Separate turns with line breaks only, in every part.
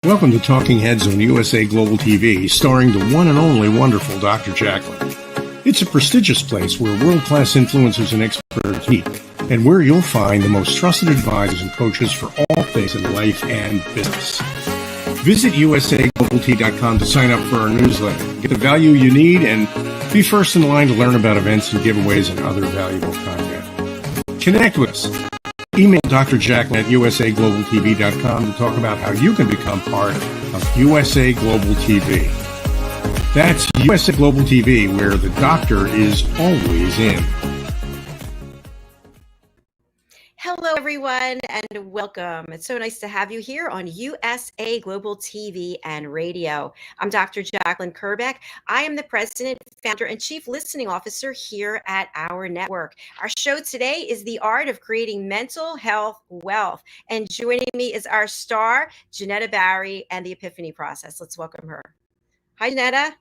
Welcome to Talking Heads on USA Global TV, starring the one and only wonderful Dr. JACALYN. It's a prestigious place where world-class influencers and experts meet, and where you'll find the most trusted advisors and coaches for all things in life and business. Visit usaglobaltv.com to sign up for our newsletter. Get the value you need and be first in line to learn about events and giveaways and other valuable content. Connect with us. Email Dr. JACALYN at usaglobaltv.com to talk about how you can become part of USA Global TV. That's USA Global TV, where the doctor is always in.
Hello, everyone, and welcome. It's so nice to have you here on USA Global TV and Radio. I'm Dr. JACALYN KERBECK. I am the president, founder, and chief listening officer here at our network. Our show today is The Art of Creating Mental Health Wealth. And joining me is our star, JENETTA Barry, and the Epiphany Process. Let's welcome her. Hi, JENETTA.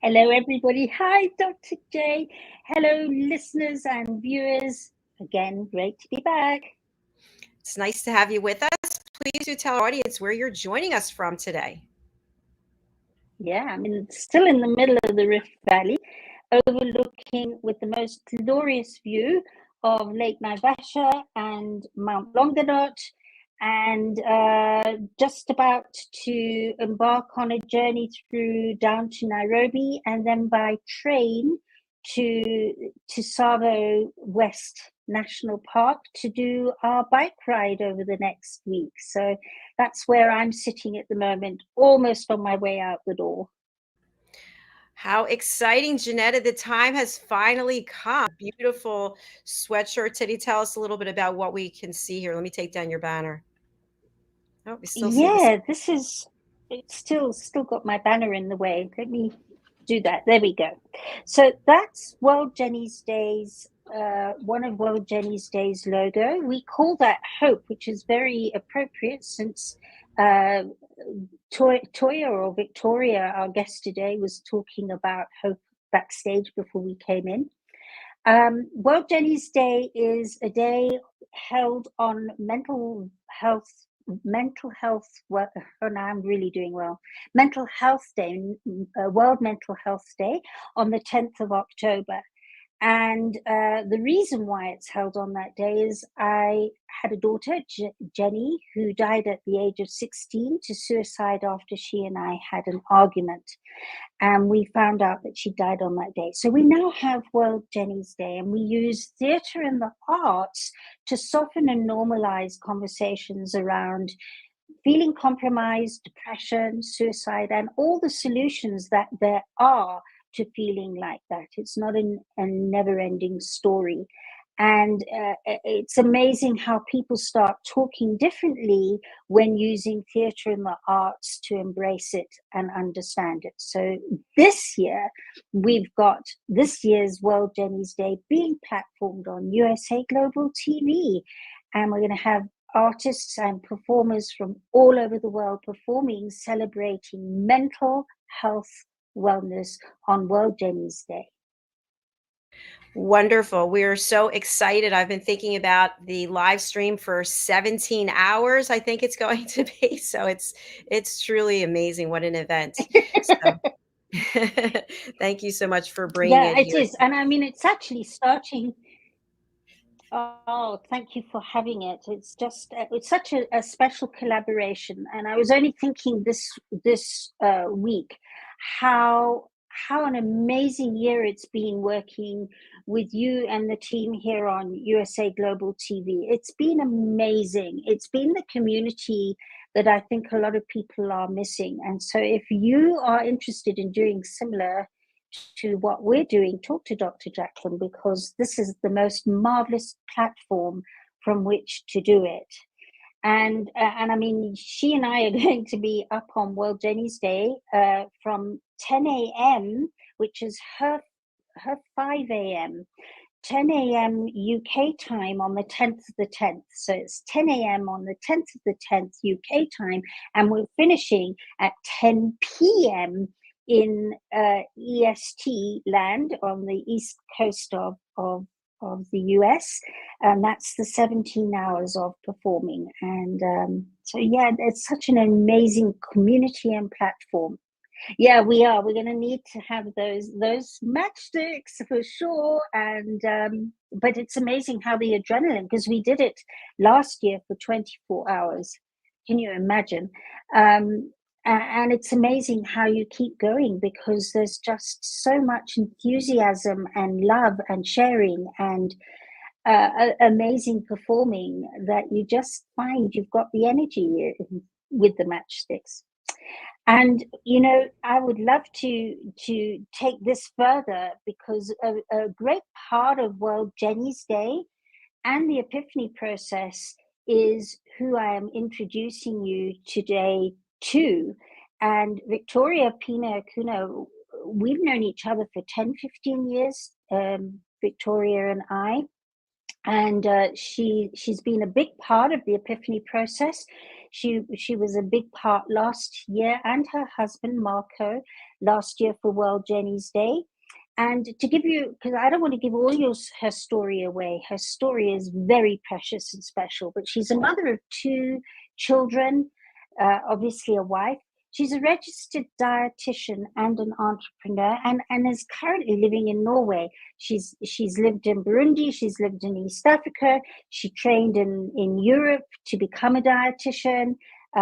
Hello, everybody. Hi, Dr. J. Hello, listeners and viewers. Again, great to be back.
It's nice to have you with us. Please do tell our audience where you're joining us from today.
Yeah, I'm still in the middle of the Rift Valley, overlooking with the most glorious view of Lake Naivasha and Mount Longonot, and just about to embark on a journey through down to Nairobi, and then by train to Tsavo West National Park to do our bike ride over the next week. So that's where I'm sitting at the moment, almost on my way out the door.
How exciting, JENETTA. The time has finally come. Beautiful sweatshirt. Teddy, tell us a little bit about what we can see here. Let me take down your banner. Oh, we still see
this is, it's still got my banner in the way. Let me do that. There we go. So that's World Jenny's Days, one of World Jenny's Days logo. We call that Hope, which is very appropriate since Toya or Victoria, our guest today, was talking about hope backstage before we came in. World Jenny's Day is a day held on mental health. Well, oh, now I'm really doing well. Mental Health Day, World Mental Health Day, on the 10th of October. And the reason why it's held on that day is I had a daughter, Jenny, who died at the age of 16 to suicide after she and I had an argument. And we found out that she died on that day. So we now have World Jenny's Day, and we use theatre and the arts to soften and normalize conversations around feeling compromised, depression, suicide, and all the solutions that there are to feeling like that. It's not a never-ending story. And it's amazing how people start talking differently when using theatre and the arts to embrace it and understand it. So this year, we've got this year's World Jenny's Day being platformed on USA Global TV. And we're going to have artists and performers from all over the world performing, celebrating mental health wellness on World Jenny's Day.
Wonderful. We're so excited. I've been thinking about the live stream for 17 hours, I think it's going to be. So it's truly amazing. What an event. So, thank you so much for bringing it here.
Yeah, it is. And I mean, it's actually starting. Oh, thank you for having it. It's just, it's such a special collaboration. And I was only thinking this week how an amazing year it's been working with you and the team here on USA Global TV. It's been amazing. It's been the community that I think a lot of people are missing. And so if you are interested in doing similar to what we're doing, talk to Dr. JACALYN, because this is the most marvelous platform from which to do it. And I mean, she and I are going to be up on World Jenny's Day from 10 a.m., which is her 5 a.m., 10 a.m. UK time on the 10th of the 10th. So it's 10 a.m. on the 10th of the 10th UK time, and we're finishing at 10 p.m. in EST land on the east coast of of the US, and that's the 17 hours of performing. And so, yeah, it's such an amazing community and platform. Yeah, we are. We're going to need to have those matchsticks for sure. And but it's amazing how the adrenaline, because we did it last year for 24 hours. Can you imagine? And it's amazing how you keep going, because there's just so much enthusiasm and love and sharing and amazing performing that you just find you've got the energy with the matchsticks. And, you know, I would love to take this further, because a great part of World Jenny's Day and the Epiphany process is who I am introducing you today to. And Victoria PENA-ACUNA, we've known each other for 10, 15 years, Victoria and I. And she's been a big part of the Epiphany process. She was a big part last year, and her husband Marco last year for World Jenny's Day. And to give you, because I don't want to give all her story away, her story is very precious and special, but she's a mother of 2 children, obviously a wife. She's a registered dietitian and an entrepreneur, and is currently living in Norway. She's lived in Burundi, she's lived in East Africa, she trained in Europe to become a dietitian,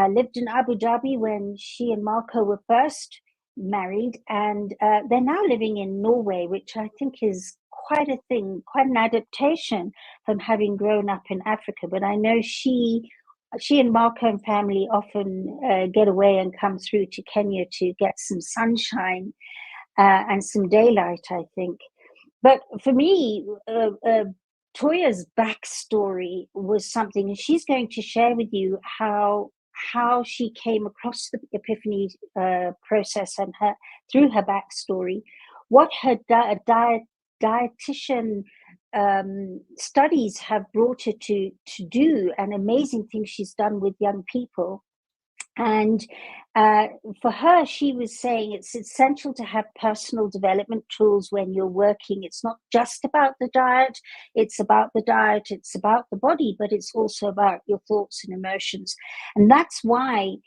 lived in Abu Dhabi when she and Marco were first married, and they're now living in Norway, which I think is quite a thing, quite an adaptation from having grown up in Africa. But I know she and Marco and family often get away and come through to Kenya to get some sunshine and some daylight, I think. But for me, Toya's backstory was something, and she's going to share with you how she came across the Epiphany process and through her backstory, what her dietitian studies have brought her to do, and amazing things she's done with young people. And for her, she was saying it's essential to have personal development tools when you're working. It's not just about the diet, it's about the body, but it's also about your thoughts and emotions. And that's why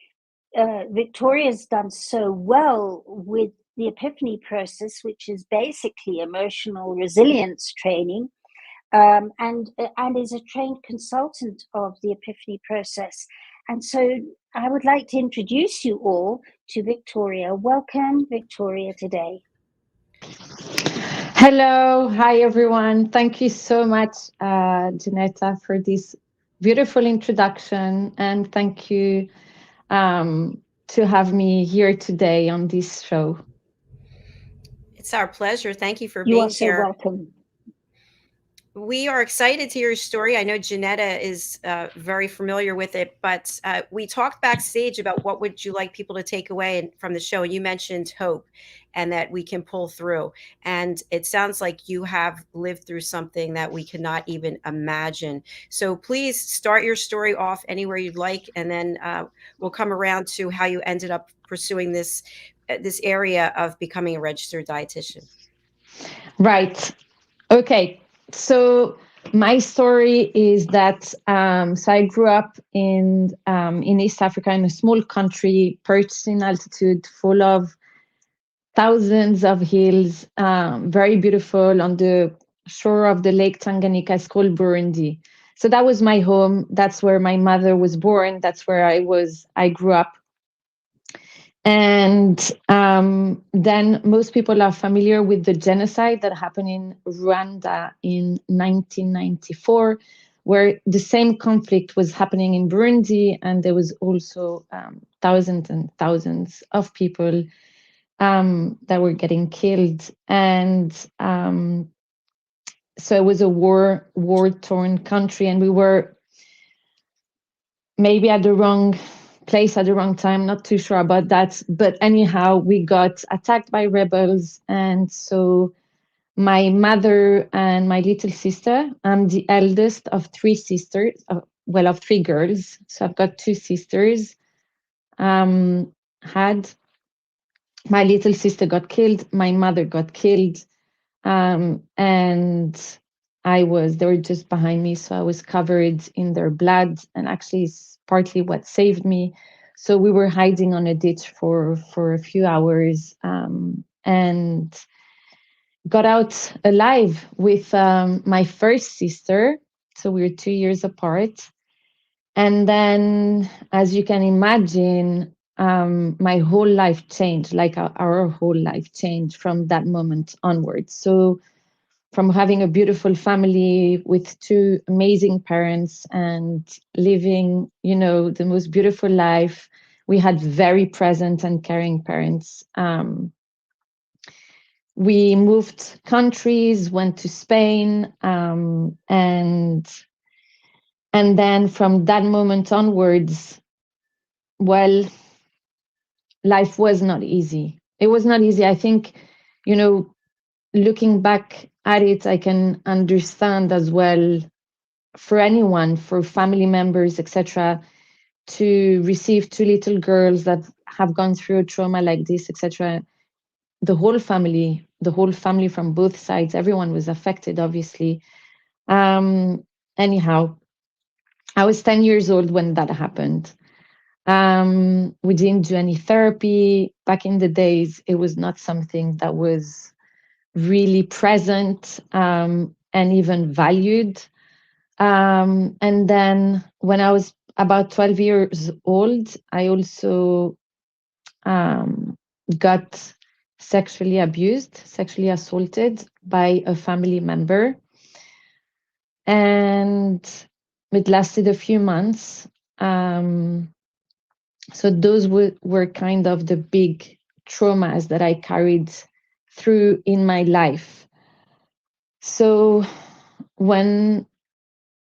Victoria's done so well with the Epiphany process, which is basically emotional resilience training, and is a trained consultant of the Epiphany process. And so I would like to introduce you all to Victoria. Welcome, Victoria, today.
Hello. Hi, everyone. Thank you so much, JENETTA, for this beautiful introduction. And thank you to have me here today on this show.
It's our pleasure. Thank you for being here.
You are so welcome.
We are excited to hear your story. I know JENETTA is very familiar with it, but we talked backstage about what would you like people to take away from the show. And you mentioned hope and that we can pull through. And it sounds like you have lived through something that we cannot even imagine. So please start your story off anywhere you'd like, and then we'll come around to how you ended up pursuing this area of becoming a registered dietitian.
Right. Okay. So my story is that so I grew up in East Africa, in a small country perched in altitude, full of thousands of hills, very beautiful, on the shore of the Lake Tanganyika. It's called Burundi. So that was my home. That's where my mother was born. That's where I grew up. And then most people are familiar with the genocide that happened in Rwanda in 1994, where the same conflict was happening in Burundi, and there was also thousands and thousands of people that were getting killed. And so it was a war-torn country, and we were maybe at the wrong place at the wrong time, not too sure about that. But anyhow, we got attacked by rebels. And so my mother and my little sister, I'm the eldest of 3 sisters, of 3 girls. So I've got 2 sisters. My little sister got killed. My mother got killed. And they were just behind me, so I was covered in their blood, and actually it's partly what saved me. So we were hiding on a ditch for a few hours, and got out alive with my first sister. So we were 2 years apart. And then, as you can imagine, my whole life changed, like our whole life changed from that moment onwards. So from having a beautiful family with two amazing parents and living, the most beautiful life, we had very present and caring parents. We moved countries, went to Spain, and then from that moment onwards, well, life was not easy. It was not easy. I think, looking back at it, I can understand as well, for anyone, for family members, etc., to receive two little girls that have gone through a trauma like this, etc. The whole family from both sides, everyone was affected, obviously. Anyhow, I was 10 years old when that happened. We didn't do any therapy. Back in the days, it was not something that was really present, and even valued. And then when I was about 12 years old, I also got sexually abused, sexually assaulted by a family member. And it lasted a few months. So those were kind of the big traumas that I carried through in my life. So when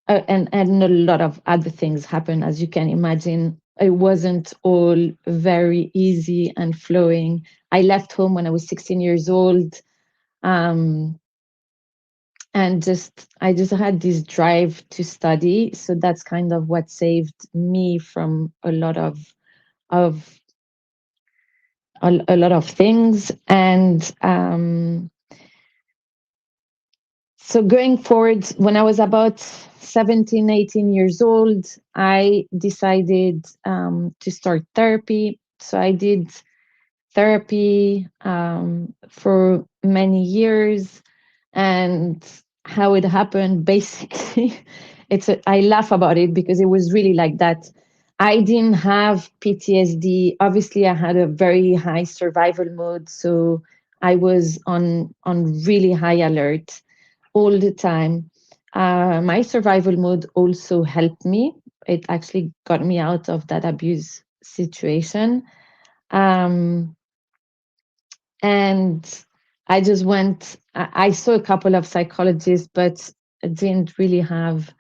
and a lot of other things happened, as you can imagine. It wasn't all very easy and flowing. I left home when I was 16 years old, and I just had this drive to study. So that's kind of what saved me from a lot of things. And so going forward, when I was about 17, 18 years old, I decided to start therapy. So I did therapy for many years. And how it happened, basically, I laugh about it because it was really like that. I didn't have PTSD. Obviously, I had a very high survival mode. So I was on really high alert all the time. My survival mode also helped me. It actually got me out of that abuse situation. And I just I saw a couple of psychologists, but I didn't really have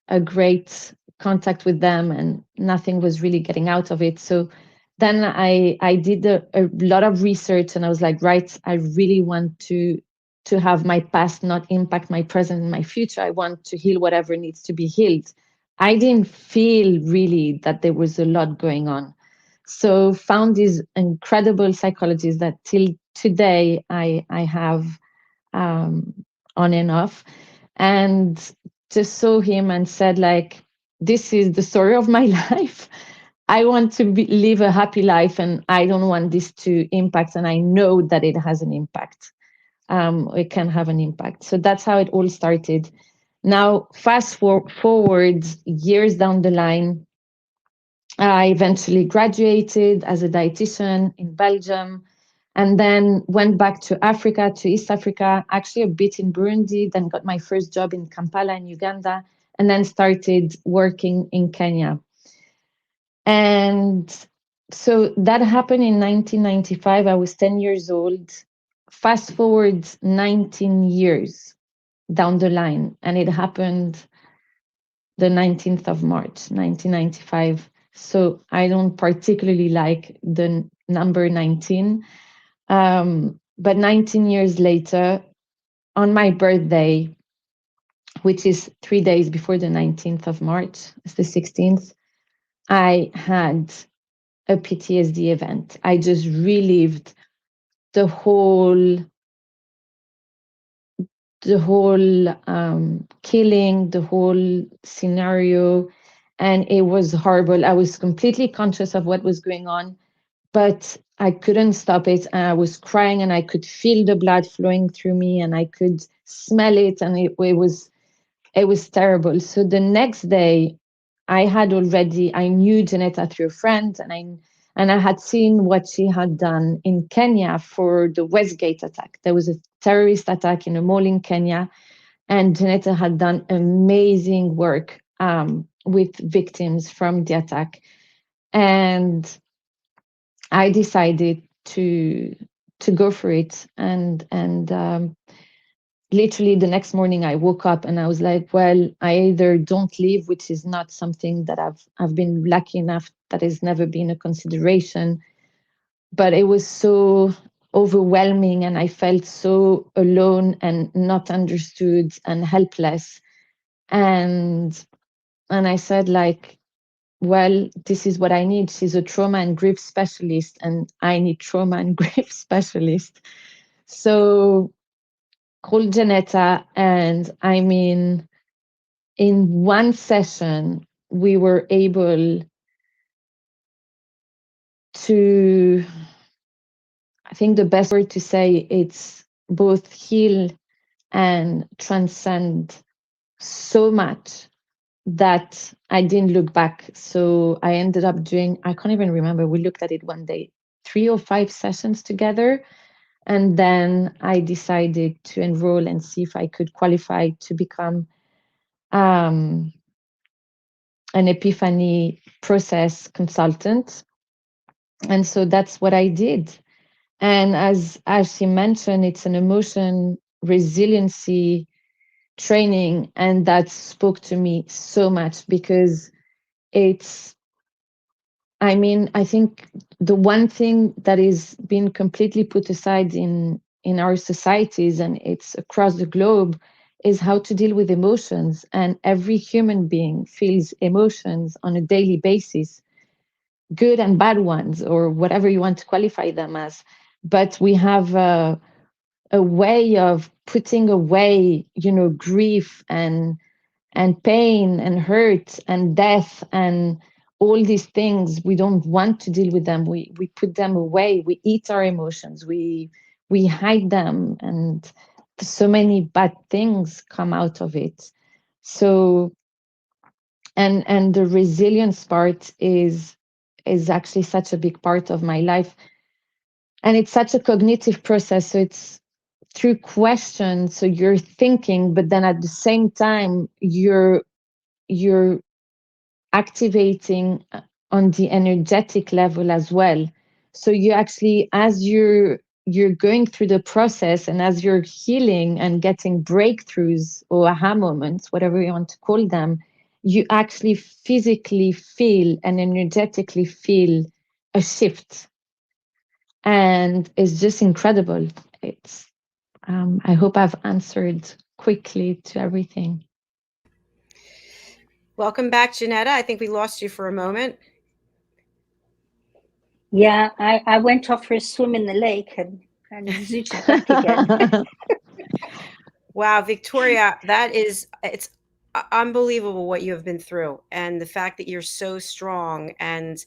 a great contact with them, and nothing was really getting out of it. So then I did a lot of research, and I was like, right, I really want to have my past not impact my present and my future. I want to heal whatever needs to be healed. I didn't feel really that there was a lot going on. So found these incredible psychologists that till today I have on and off, and just saw him and said, like, this is the story of my life. I want to live a happy life, and I don't want this to impact. And I know that it has an impact. It can have an impact. So that's how it all started. Now, fast forward years down the line, I eventually graduated as a dietitian in Belgium, and then went back to Africa, to East Africa, actually a bit in Burundi, then got my first job in Kampala in Uganda, and then started working in Kenya. And so that happened in 1995. I was 10 years old. Fast forward 19 years down the line, and it happened the 19th of March, 1995. So I don't particularly like the number 19. But 19 years later, on my birthday, which is 3 days before the 19th of March, it's the 16th, I had a PTSD event. I just relived the whole the whole killing, the whole scenario, and it was horrible. I was completely conscious of what was going on, but I couldn't stop it. And I was crying, and I could feel the blood flowing through me, and I could smell it, and it was terrible. So the next day, I knew Genetta through a friend, and I had seen what she had done in Kenya for the Westgate attack. There was a terrorist attack in a mall in Kenya, and Genetta had done amazing work with victims from the attack. And I decided to go for it. And literally the next morning I woke up and I was like, well, I either don't leave, which is not something that I've been lucky enough, that has never been a consideration, but it was so overwhelming and I felt so alone and not understood and helpless. And I said, like, well, this is what I need. She's a trauma and grief specialist, and I need trauma and grief specialist. So called Genetta, and I mean, in one session, we were able to, I think the best word to say, it's both heal and transcend so much that I didn't look back. So I ended up doing, I can't even remember, we looked at it one day, 3 or 5 sessions together. And then I decided to enroll and see if I could qualify to become an epiphany process consultant. And so that's what I did. And as she mentioned, it's an emotion resiliency training, and that spoke to me so much because it's, I mean, I think the one thing that is being completely put aside in our societies, and it's across the globe, is how to deal with emotions. And every human being feels emotions on a daily basis, good and bad ones, or whatever you want to qualify them as. But we have a way of putting away, grief and pain and hurt and death and all these things. We don't want to deal with them. We put them away. We eat our emotions. We hide them, and so many bad things come out of it. So, and the resilience part is actually such a big part of my life, and it's such a cognitive process. So it's through questions. So you're thinking, but then at the same time you're activating on the energetic level as well. So you actually, as you're going through the process, and as you're healing and getting breakthroughs or aha moments, whatever you want to call them, you actually physically feel and energetically feel a shift. And it's just incredible. It's I hope I've answered quickly to everything.
Welcome back, Genetta. I think we lost you for a moment.
Yeah, I went off for a swim in the lake and zooted back again.
Wow, Victoria, it's unbelievable what you have been through, and the fact that you're so strong, and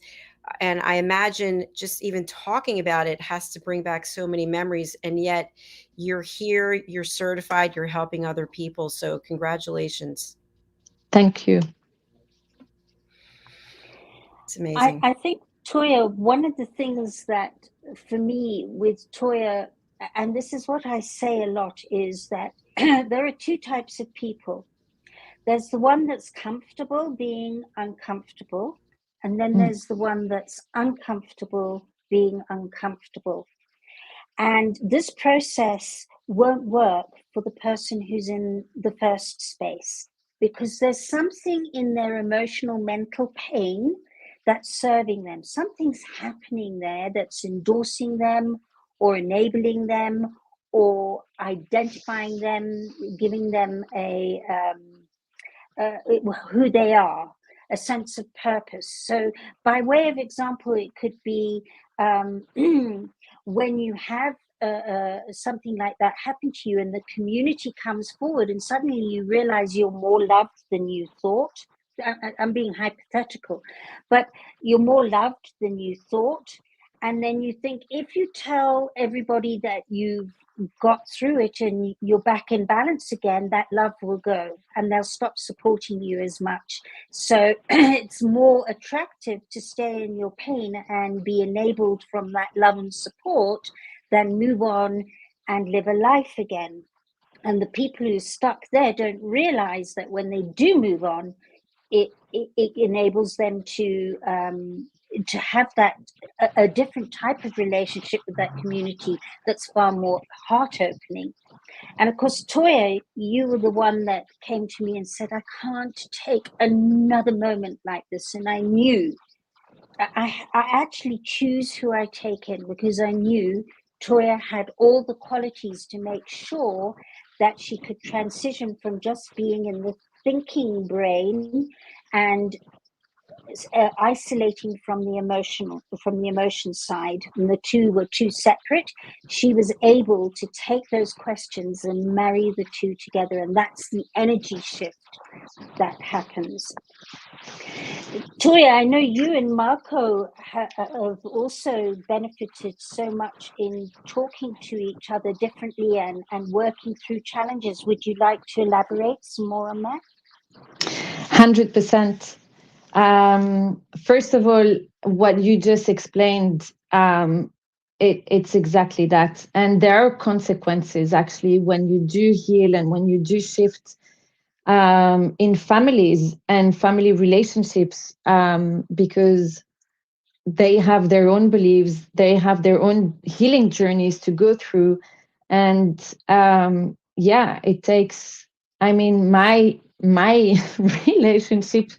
I imagine just even talking about it has to bring back so many memories, and yet you're here, you're certified, you're helping other people. So congratulations.
Thank you.
It's amazing.
I think, Toya, one of the things that for me with Toya, and this is what I say a lot, is that there are 2 types of people. There's the one that's comfortable being uncomfortable, and then there's the one that's uncomfortable being uncomfortable. And this process won't work for the person who's in the first space, because there's something in their emotional mental pain that's serving them. Something's happening there that's endorsing them or enabling them or identifying them, giving them who they are, a sense of purpose. So by way of example, it could be when you have something like that happen to you, and the community comes forward, and suddenly you realize you're more loved than you thought. I'm being hypothetical, but you're more loved than you thought. And then you think, if you tell everybody that you've got through it and you're back in balance again, that love will go and they'll stop supporting you as much. So it's more attractive to stay in your pain and be enabled from that love and support than move on and live a life again. And the people who are stuck there don't realize that when they do move on, it enables them to have that a different type of relationship with that community that's far more heart opening. And of course, Toya, you were the one that came to me and said, I can't take another moment like this. And I knew I actually choose who I take in, because I knew Toya had all the qualities to make sure that she could transition from just being in the thinking brain and isolating from the emotion side, and the two were too separate. She was able to take those questions and marry the two together, and that's the energy shift that happens. Toya, I know you and Marco have also benefited so much in talking to each other differently and working through challenges. Would you like to elaborate some more on that?
100%. First of all, what you just explained, it's exactly that. And there are consequences, actually, when you do heal and when you do shift in families and family relationships, because they have their own beliefs, they have their own healing journeys to go through. And it takes, my relationship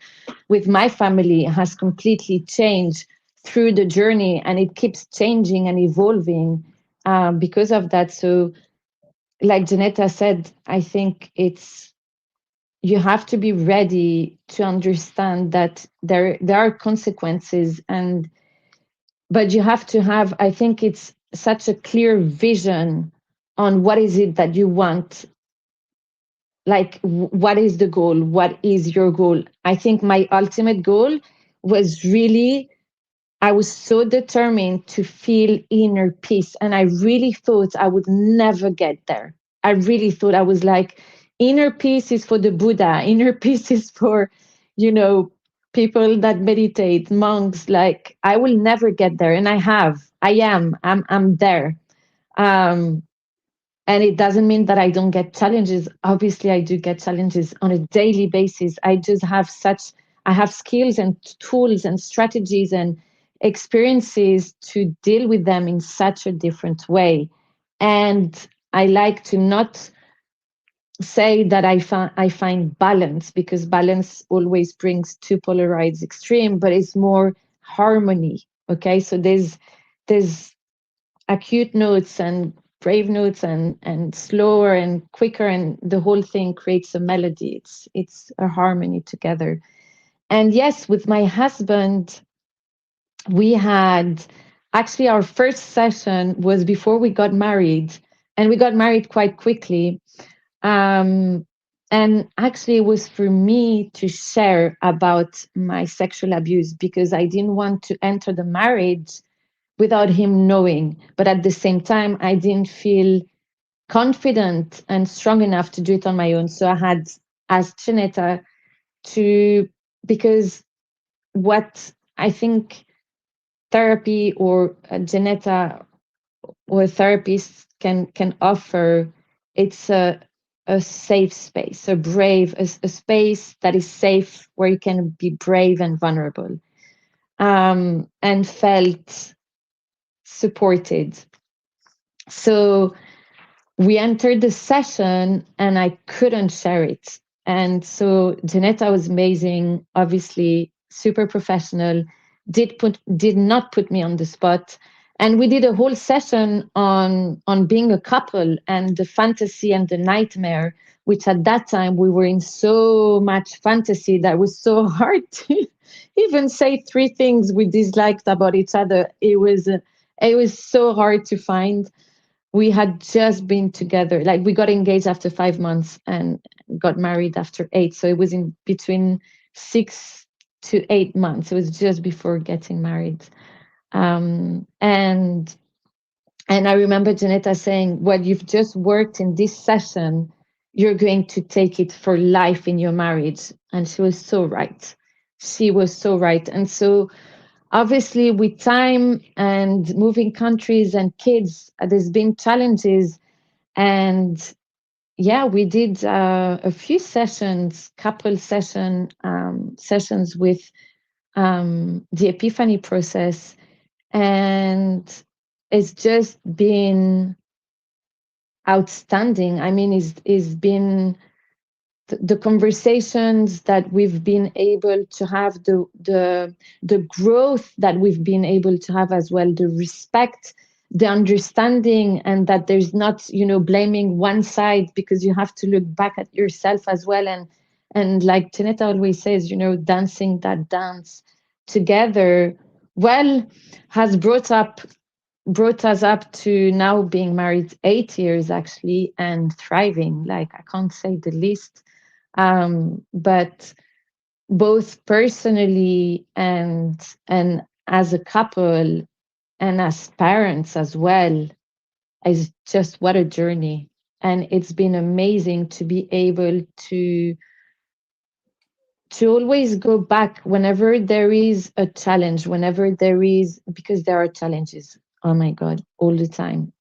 with my family has completely changed through the journey, and it keeps changing and evolving because of that. So like Jenetta said, I think you have to be ready to understand that there are consequences, but you have to have, I think it's such a clear vision on what is it that you want. Like, what is the goal? What is your goal? I think my ultimate goal was really, I was so determined to feel inner peace. And I really thought I would never get there. I really thought, I was like, inner peace is for the Buddha. Inner peace is for, people that meditate, monks. Like, I will never get there. And I'm there. And it doesn't mean that I don't get challenges. Obviously, I do get challenges on a daily basis. I have skills and tools and strategies and experiences to deal with them in such a different way. And I like to not say that I find balance, because balance always brings two polarized extreme, but it's more harmony. Okay, so there's acute notes and brave notes and slower and quicker, and the whole thing creates a melody. It's a harmony together. And yes, with my husband, we had actually, our first session was before we got married, and we got married quite quickly. And actually, it was for me to share about my sexual abuse, because I didn't want to enter the marriage without him knowing. But at the same time, I didn't feel confident and strong enough to do it on my own. So I had asked Jenetta because what I think therapy or Jenetta or therapists can offer, it's a safe space, a space that is safe, where you can be brave and vulnerable, and felt supported. So we entered the session and I couldn't share it. And so Jenetta was amazing, obviously super professional, did not put me on the spot. And we did a whole session on being a couple and the fantasy and the nightmare, which at that time we were in so much fantasy that was so hard to even say 3 things we disliked about each other. It was so hard to find. we had just been together. Like, we got engaged after 5 months and got married after 8. So it was in between 6 to 8 months. It was just before getting married. And I remember JENETTA saying, well, you've just worked in this session, you're going to take it for life in your marriage. And she was so right. She was so right. And so obviously, with time and moving countries and kids, there's been challenges. And yeah, we did a few sessions, couple sessions with the epiphany process. And it's just been outstanding. I mean, it's been the conversations that we've been able to have, the growth that we've been able to have as well, the respect, the understanding, and that there's not, blaming one side, because you have to look back at yourself as well. And like JENETTA always says, dancing that dance together, well, has brought us up to now being married 8 years actually, and thriving, like, I can't say the least. But both personally and as a couple and as parents as well, is just what a journey. And it's been amazing to be able to always go back whenever there is a challenge, because there are challenges, oh my God, all the time,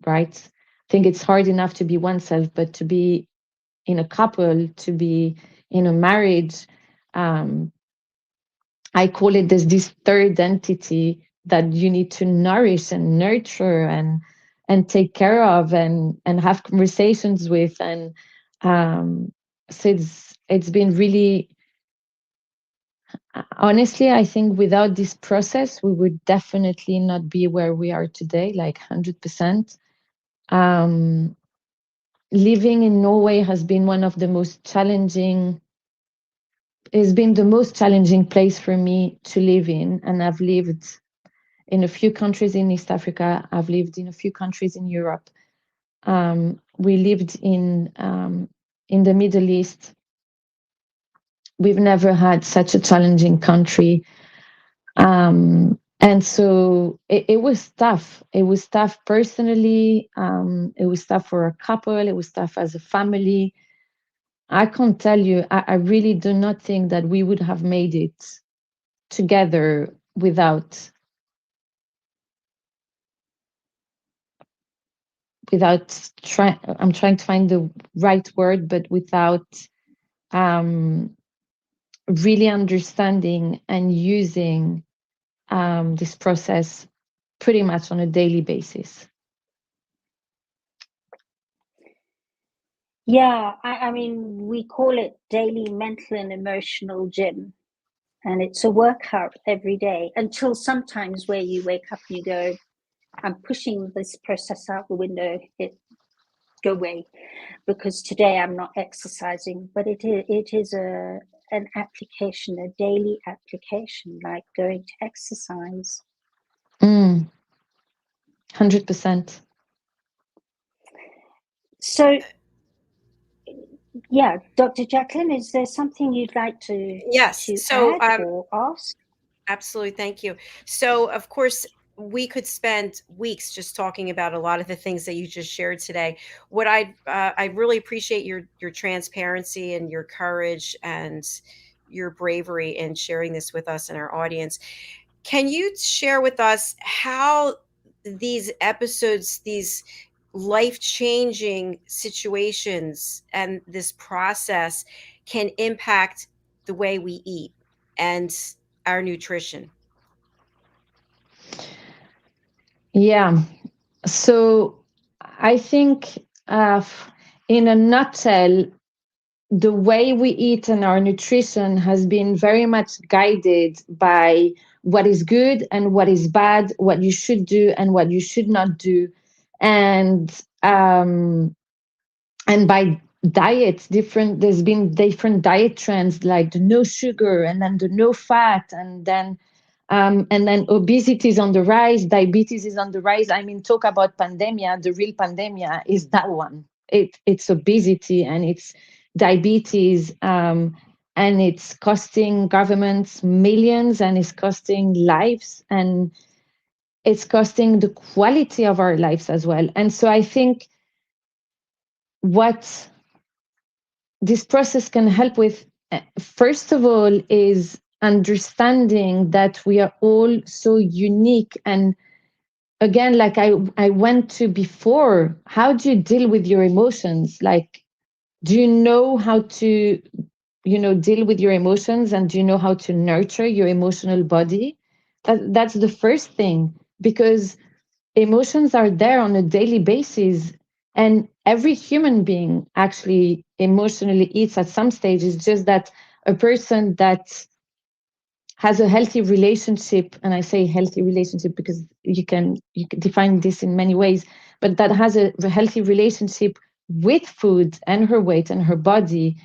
right? I think it's hard enough to be oneself, but to be in a couple, to be in a marriage, I call it, there's this third entity that you need to nourish and nurture and take care of and have conversations with. And so it's been really, honestly, I think without this process, we would definitely not be where we are today, like 100%. Living in Norway has been one of the most challenging, it's been the most challenging place for me to live in. And I've lived in a few countries in East Africa. I've lived in a few countries in Europe. We lived in the Middle East. We've never had such a challenging country. And so it was tough. It was tough personally. It was tough for a couple. It was tough as a family. I can't tell you, I really do not think that we would have made it together without trying, I'm trying to find the right word, but without really understanding and using this process pretty much on a daily basis.
Yeah, I mean, we call it daily mental and emotional gym. And it's a workout every day, until sometimes where you wake up and you go, I'm pushing this process out the window, go away, because today I'm not exercising. But it is an application, a daily application, like going to exercise.
100%.
So, yeah, Dr. Jacqueline, is there something you'd like to add or ask?
Absolutely, thank you. So, of course, we could spend weeks just talking about a lot of the things that you just shared today. What I really appreciate your transparency and your courage and your bravery in sharing this with us and our audience. Can you share with us how these episodes, these life-changing situations and this process can impact the way we eat and our nutrition?
Yeah. So I think in a nutshell, the way we eat and our nutrition has been very much guided by what is good and what is bad, what you should do and what you should not do. And by diets, there's been different diet trends, like the no sugar and then the no fat, and then And then obesity is on the rise, diabetes is on the rise. I mean, talk about pandemia, the real pandemia is that one. It's obesity and it's diabetes, and it's costing governments millions, and it's costing lives, and it's costing the quality of our lives as well. And so I think what this process can help with, first of all, is understanding that we are all so unique. And again, like I went to before, how do you deal with your emotions? Like, do you know how to, deal with your emotions, and do you know how to nurture your emotional body? That's the first thing, because emotions are there on a daily basis, and every human being actually emotionally eats at some stage. It's just that a person that has a healthy relationship, and I say healthy relationship because you can define this in many ways, but that has a healthy relationship with food and her weight and her body,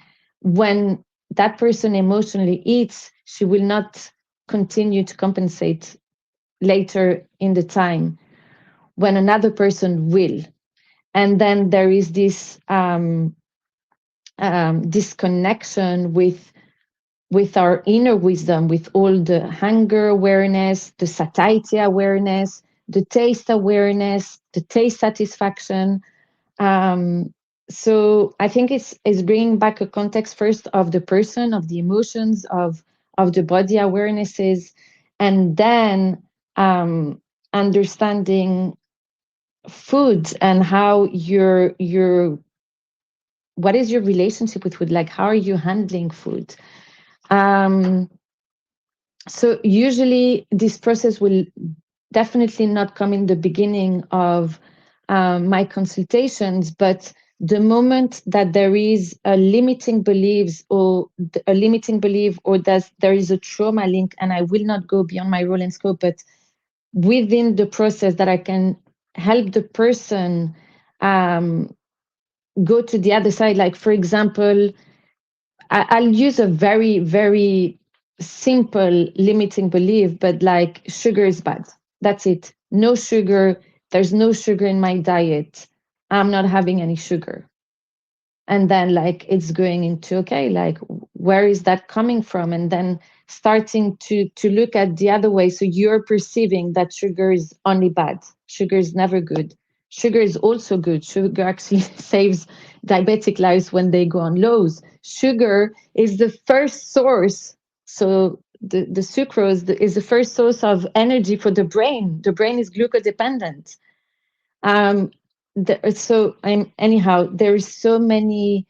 when that person emotionally eats, she will not continue to compensate later in the time when another person will. And then there is this disconnection with our inner wisdom, with all the hunger awareness, the satiety awareness, the taste awareness, the taste satisfaction. So I think it's bringing back a context first of the person, of the emotions, of the body awarenesses, and then understanding food and how what is your relationship with food? Like, how are you handling food? So usually this process will definitely not come in the beginning of my consultations, but the moment that there is a limiting belief, or that there is a trauma link, and I will not go beyond my role and scope, but within the process that I can help the person go to the other side. Like, for example, I'll use a very, very simple limiting belief, but like, sugar is bad. That's it. No sugar. There's no sugar in my diet. I'm not having any sugar. And then like it's going into, okay, like where is that coming from? And then starting to look at the other way. So you're perceiving that sugar is only bad. Sugar is never good. Sugar is also good. Sugar actually saves diabetic lives when they go on lows. Sugar is the first source. So the sucrose is the first source of energy for the brain. The brain is glucose dependent. Anyhow, there is so many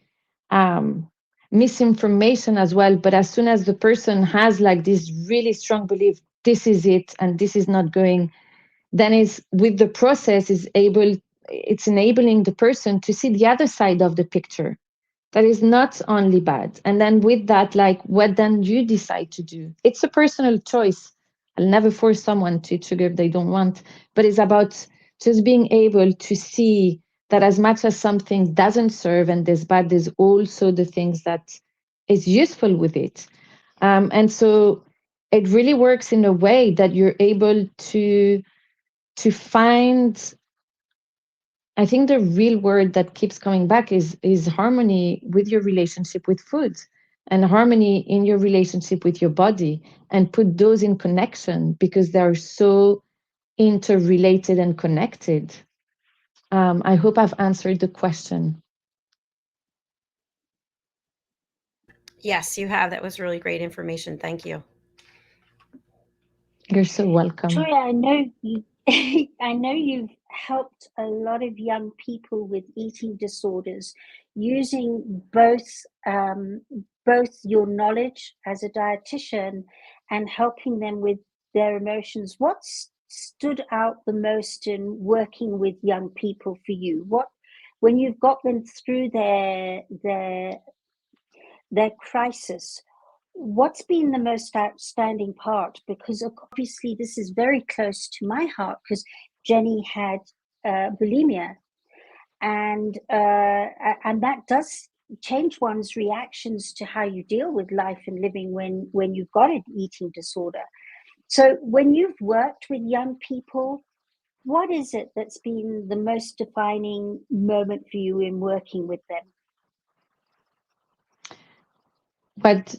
misinformation as well. But as soon as the person has like this really strong belief, this is it, and this is not going, then is with the process it's enabling the person to see the other side of the picture. That is not only bad. And then with that, like, what then you decide to do? It's a personal choice. I'll never force someone to eat sugar if they don't want, but it's about just being able to see that as much as something doesn't serve and there's bad, there's also the things that is useful with it. And so it really works in a way that you're able to find, I think the real word that keeps coming back is harmony with your relationship with food, and harmony in your relationship with your body, and put those in connection because they're so interrelated and connected. I hope I've answered the question.
Yes, you have. That was really great information. Thank you.
You're so welcome.
Victoria, I know you. I know you've helped a lot of young people with eating disorders using both your knowledge as a dietitian and helping them with their emotions. What stood out the most in working with young people for you? When you've got them through their crisis, what's been the most outstanding part? Because obviously this is very close to my heart, because Jenny had bulimia, and that does change one's reactions to how you deal with life and living when you've got an eating disorder. So when you've worked with young people, what is it that's been the most defining moment for you in working with them?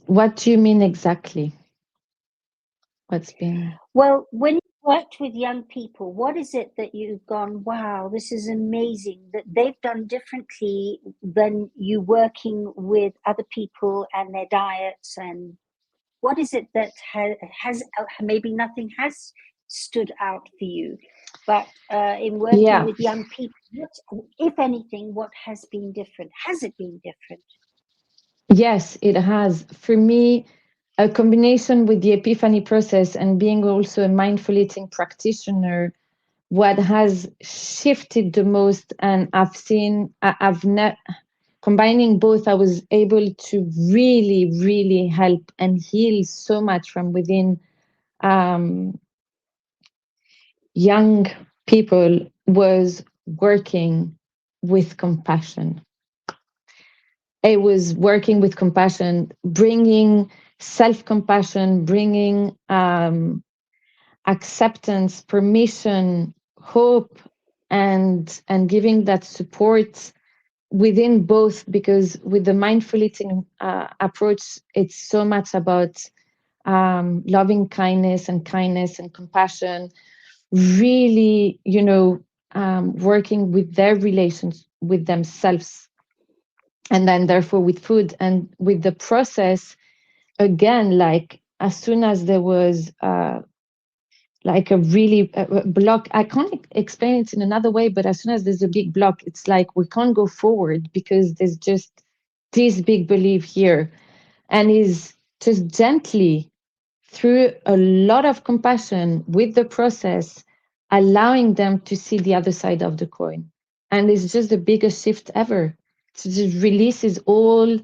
What do you mean exactly? What's been?
Well, when you worked with young people, what is it that you've gone, wow, this is amazing that they've done differently than you working with other people and their diets? And what is it that has maybe nothing has stood out for you, but in working with young people, what, if anything, what has been different? Has it been different?
Yes, it has. For me, a combination with the epiphany process and being also a mindful eating practitioner, what has shifted the most, and combining both, I was able to really, really help and heal so much from within young people, was working with compassion. It was working with compassion, bringing self-compassion, bringing acceptance, permission, hope, and giving that support within both. Because with the mindful eating approach, it's so much about loving kindness and compassion, really, working with their relations with themselves, and then therefore with food. And with the process, again, like as soon as there was like a really block, I can't explain it in another way, but as soon as there's a big block, it's like we can't go forward because there's just this big belief here. And is just gently, through a lot of compassion with the process, allowing them to see the other side of the coin. And it's just the biggest shift ever. It just releases all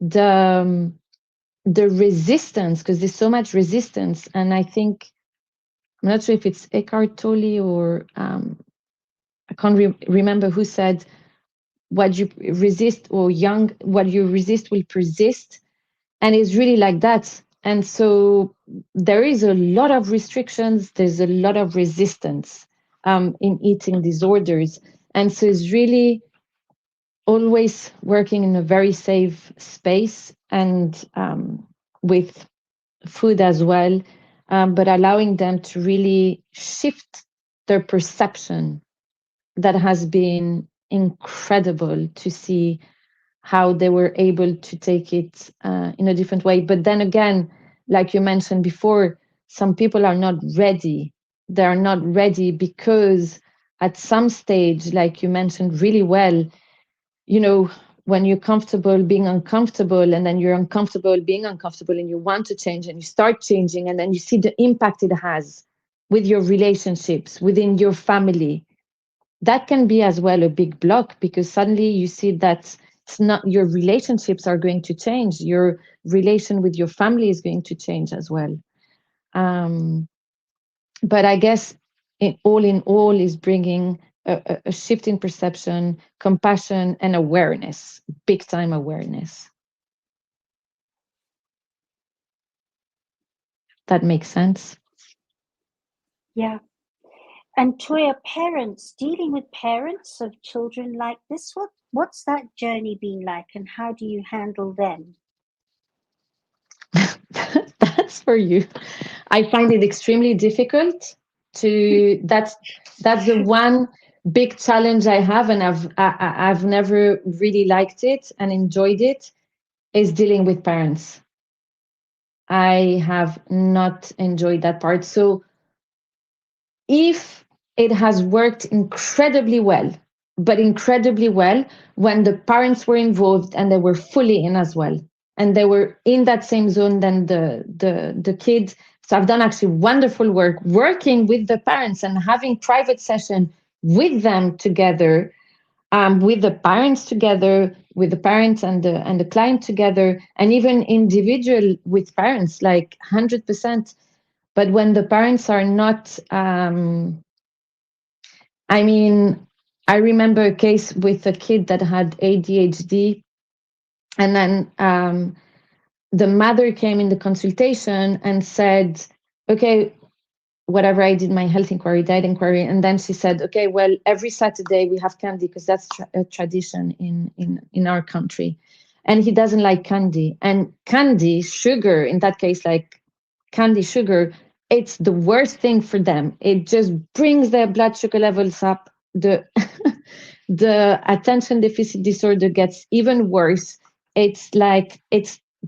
the resistance, because there's so much resistance. And I think, I'm not sure if it's Eckhart Tolle or I can't remember who said, what you resist, or what you resist will persist. And it's really like that. And so there is a lot of restrictions, there's a lot of resistance in eating disorders. And so it's really always working in a very safe space, and with food as well, but allowing them to really shift their perception. That has been incredible to see how they were able to take it in a different way. But then again, like you mentioned before, some people are not ready. They are not ready because at some stage, like you mentioned really well, when you're comfortable being uncomfortable, and then you're uncomfortable being uncomfortable, and you want to change and you start changing, and then you see the impact it has with your relationships within your family, that can be as well a big block, because suddenly you see that it's not, your relationships are going to change, your relation with your family is going to change as well. But I guess in all is bringing a shift in perception, compassion, and awareness, big time awareness. That makes sense.
Yeah. And Toya, parents, dealing with parents of children like this, what's that journey been like, and how do you handle them?
That's for you. I find it extremely difficult to, that's the one big challenge I have, and I've never really liked it and enjoyed it, is dealing with parents. I have not enjoyed that part. So if it has worked incredibly well, but incredibly well when the parents were involved and they were fully in as well, and they were in that same zone than the kid. So I've done actually wonderful work working with the parents and having private session with them together, with the parents together, with the parents and the client together, and even individual with parents, like 100%. But when the parents are not, I remember a case with a kid that had ADHD, and then the mother came in the consultation and said, okay, whatever, I did my health inquiry, diet inquiry, and then she said, okay, well, every Saturday we have candy because that's a tradition in our country, and he doesn't like candy. And candy, sugar, in that case, like candy, sugar, it's the worst thing for them. It just brings their blood sugar levels up. The the attention deficit disorder gets even worse. It's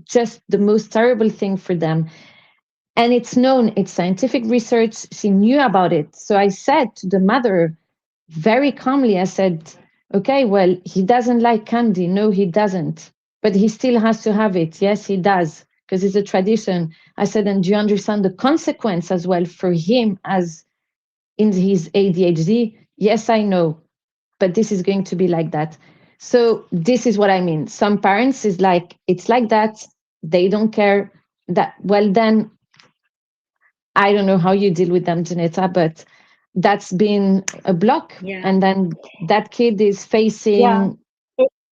just the most terrible thing for them. And it's known, it's scientific research. She knew about it. So I said to the mother very calmly, I said, okay, well, he doesn't like candy. No, he doesn't. But he still has to have it. Yes, he does, because it's a tradition. I said, and do you understand the consequence as well for him as in his ADHD? Yes, I know. But this is going to be like that. So this is what I mean. Some parents is like, it's like that. They don't care that. Well, then I don't know how you deal with them, Janetta, but that's been a block.
Yeah.
And then that kid is facing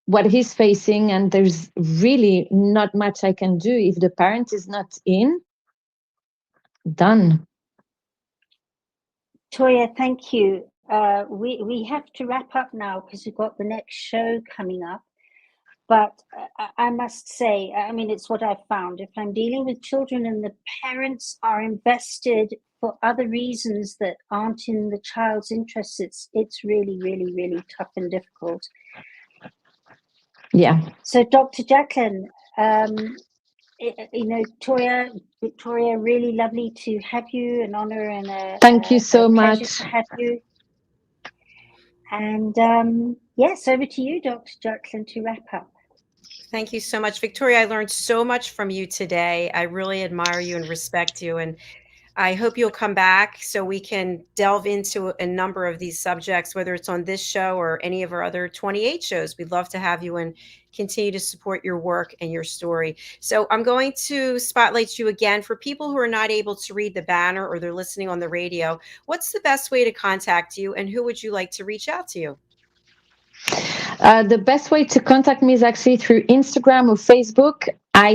what he's facing, and there's really not much I can do if the parent is not in. Done.
Toya, thank you. We have to wrap up now because we've got the next show coming up. But I must say, I mean, it's what I've found. If I'm dealing with children and the parents are invested for other reasons that aren't in the child's interests, it's really, really, really tough and difficult.
Yeah.
So, Dr. JACALYN, you know, Victoria, really lovely to have you, an honor and
thank you so
pleasure
much
to have you. And yes, over to you, Dr. JACALYN, to wrap up.
Thank you so much, Victoria. I learned so much from you today. I really admire you and respect you. And I hope you'll come back so we can delve into a number of these subjects, whether it's on this show or any of our other 28 shows. We'd love to have you and continue to support your work and your story. So I'm going to spotlight you again. For people who are not able to read the banner or they're listening on the radio, what's the best way to contact you, and who would you like to reach out to you?
The best way to contact me is actually through Instagram or Facebook. I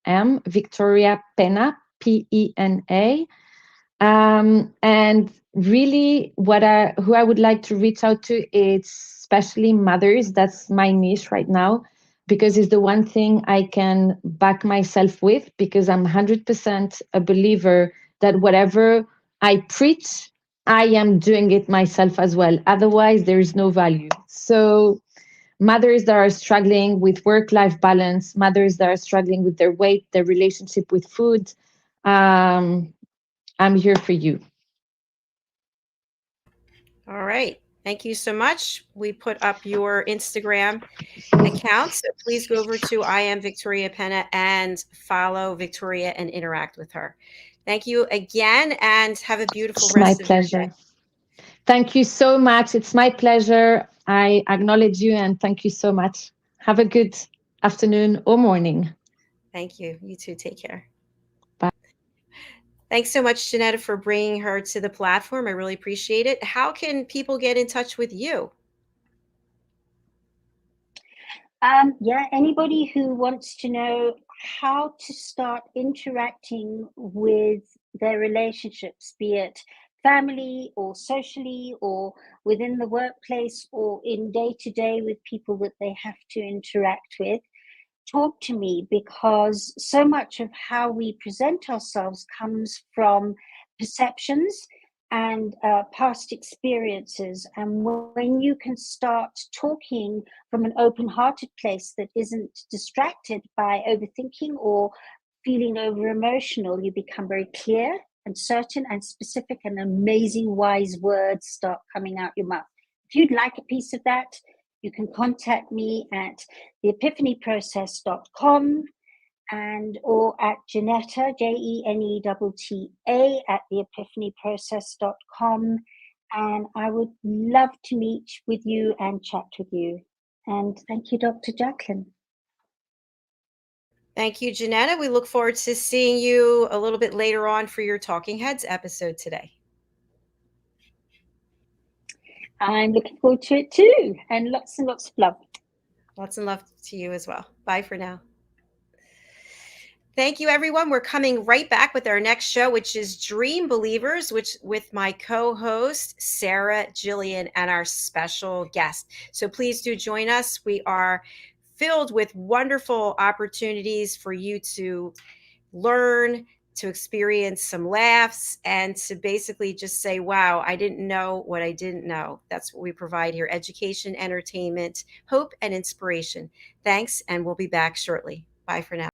am Victoria PENA, PENA. And really who I would like to reach out to is especially mothers. That's my niche right now, because it's the one thing I can back myself with, because I'm 100% a believer that whatever I preach, I am doing it myself as well. Otherwise, there is no value. So mothers that are struggling with work-life balance, mothers that are struggling with their weight, their relationship with food, I'm here for you.
All right. Thank you so much. We put up your Instagram account, so please go over to I am Victoria PENA and follow Victoria and interact with her. Thank you again, and have a beautiful rest of your day.
Thank you so much. It's my pleasure. I acknowledge you and thank you so much. Have a good afternoon or morning.
Thank you. You too. Take care.
Bye.
Thanks so much, Jenetta, for bringing her to the platform. I really appreciate it. How can people get in touch with you?
Yeah, anybody who wants to know how to start interacting with their relationships, be it family or socially or within the workplace or in day-to-day with people that they have to interact with, talk to me, because so much of how we present ourselves comes from perceptions and past experiences. And when you can start talking from an open-hearted place that isn't distracted by overthinking or feeling over-emotional, you become very clear and certain and specific, and amazing wise words start coming out your mouth. If you'd like a piece of that, you can contact me at theepiphanyprocess.com and or at JENETTA, JENETTA at theepiphanyprocess.com. And I would love to meet with you and chat with you. And thank you, Dr. JACALYN.
Thank you, Jenetta. We look forward to seeing you a little bit later on for your Talking Heads episode today.
I'm looking forward to it too. And lots of love.
Lots of love to you as well. Bye for now. Thank you, everyone. We're coming right back with our next show, which is Dream Believers, which with my co-host, Sarah Jillian, and our special guest. So please do join us. We are filled with wonderful opportunities for you to learn, to experience some laughs, and to basically just say, wow, I didn't know what I didn't know. That's what we provide here: education, entertainment, hope, and inspiration. Thanks, and we'll be back shortly. Bye for now.